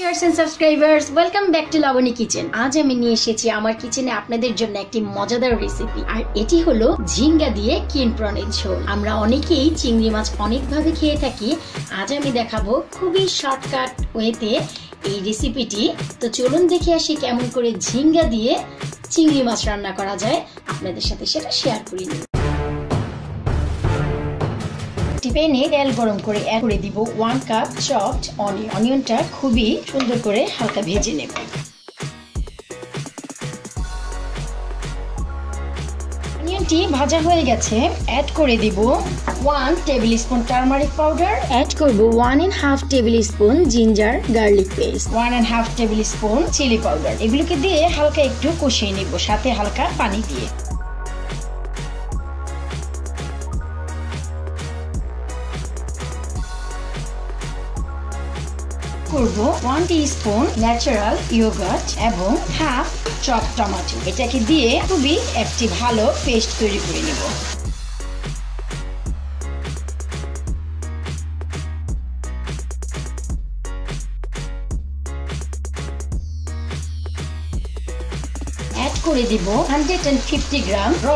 viewers and subscribers, welcome back to Labony Kitchen. আজ আমি নিয়ে এসেছি আমার কিচেনে আপনাদের জন্য একটি মজাদার রেসিপি। আর এটি হলো ঝিঙ্গা দিয়ে কিন প্রনের ঝোল। আমরা অনেকেই চিংড়ি মাছ অনেকভাবে খেয়ে থাকি। আজ আমি দেখাবো খুবই শর্টকাট ওয়েতে এই রেসিপিটি। তো চলুন দেখে আসি কেমন করে ঝিঙ্গা দিয়ে চিংড়ি মাছ রান্না করা যায়। আপনাদের সাথে সেটা শেয়ার করে নিই। প্যানে তেল গরম করে অ্যাড করে দিব 1 কাপ চপড অনিয়ন। অনিয়নটা খুবই সুন্দর করে হালকা ভেজে নেব। অনিয়নটি ভাজা হয়ে গেছে, অ্যাড করে দিব 1 tablespoon turmeric powder, add করব 1.5 tablespoon ginger garlic paste, 1.5 tablespoon chilli powder. এগুলোকে দিয়ে হালকা একটু কষিয়ে নেব, সাথে হালকা পানি দিয়ে। করব 1 টিস্পুন ন্যাচারাল ইয়োগার্ট এবং হাফ চপ টমেটো। এটাকে দিয়ে খুবই একটি ভালো পেস্ট তৈরি করে নেব। অ্যাড করে দিব 150 গ্রাম র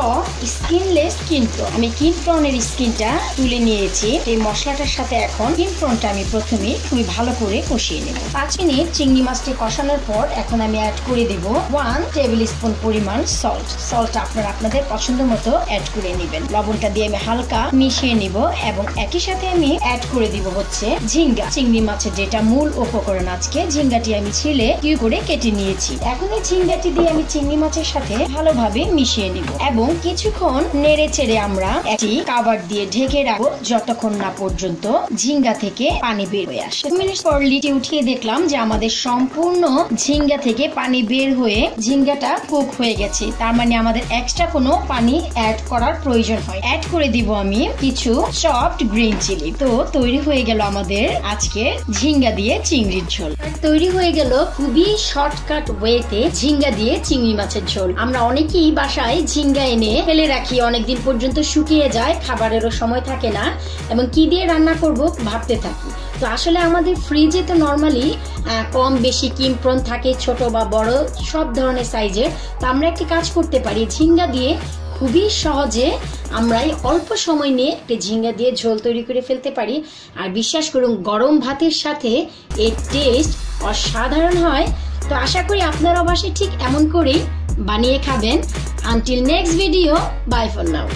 স্কিনলেস কিন প্রন। আমি কিন প্রনের স্কিনটা তুলে নিয়েছি। এই মশলাটার সাথে এখন কিন প্রনটা আমি প্রথমে খুবই ভালো করে কষিয়ে নেব। 5 মিনিট চিংড়ি মাছটি কষানোর পর এখন আমি অ্যাড করে দেব 1 টেবিল স্পুন পরিমাণ সল্ট। সল্ট আপনারা আপনাদের পছন্দ মতো অ্যাড করে নেবেন। লবণটা দিয়ে আমি হালকা মিশিয়ে নিব এবং একই সাথে আমি অ্যাড করে দিব হচ্ছে ঝিঙ্গা। চিংড়ি মাছের যেটা মূল উপকরণ, আজকে ঝিঙ্গাটি আমি ছিলে কিউ করে কেটে নিয়েছি। এখন এই ঝিঙ্গাটি দিয়ে আমি চিংড়ি মাছের সাথে ভালোভাবে মিশিয়ে নিব এবং কিছুক্ষণ নেড়ে চেড়ে আমরা একটি কভার দিয়ে ঢেকে রাখবো যতক্ষণ না পর্যন্ত ঝিঙ্গা থেকে পানি বের হয়ে আসে। 2 মিনিট পর লিটে উঠিয়ে দেখলাম যে আমাদের সম্পূর্ণ ঝিঙ্গা থেকে পানি বের হয়ে ঝিঙ্গাটা কুক হয়ে গেছে। তার মানে আমাদের এক্সট্রা কোনো পানি অ্যাড করার প্রয়োজন হয়। অ্যাড করে দিব আমি কিছু চপড গ্রিন চিলি। তো তৈরি হয়ে গেল আমাদের আজকে ঝিঙ্গা দিয়ে চিংড়ির ঝোল। তৈরি হয়ে গেল খুবই শর্টকাট ওয়েতে ঝিঙ্গা দিয়ে চিংড়ি মাছের ঝোল। আমরা অনেকেই বাসায় ঝিঙ্গা এনে ফেলে রাখি, অনেকদিন পর্যন্ত শুকিয়ে যায়, খাবারেরও সময় থাকে না এবং কি দিয়ে রান্না করব ভাবতে থাকি। তো আসলে আমাদের ফ্রিজে তো নরমালি কম বেশি কিন প্রন থাকে, ছোট বা বড় সব ধরনের সাইজের। তো আমরা একটি কাজ করতে পারি, ঝিঙ্গা দিয়ে খুবই সহজে আমরা অল্প সময় নিয়ে একটা ঝিঙ্গা দিয়ে ঝোল তৈরি করে ফেলতে পারি। আর বিশ্বাস করুন গরম ভাতের সাথে এর টেস্ট অসাধারণ হয়। তো আশা করি আপনারা বাসায় ঠিক এমন করেই বানিয়ে খাবেন। Until next video, bye for now.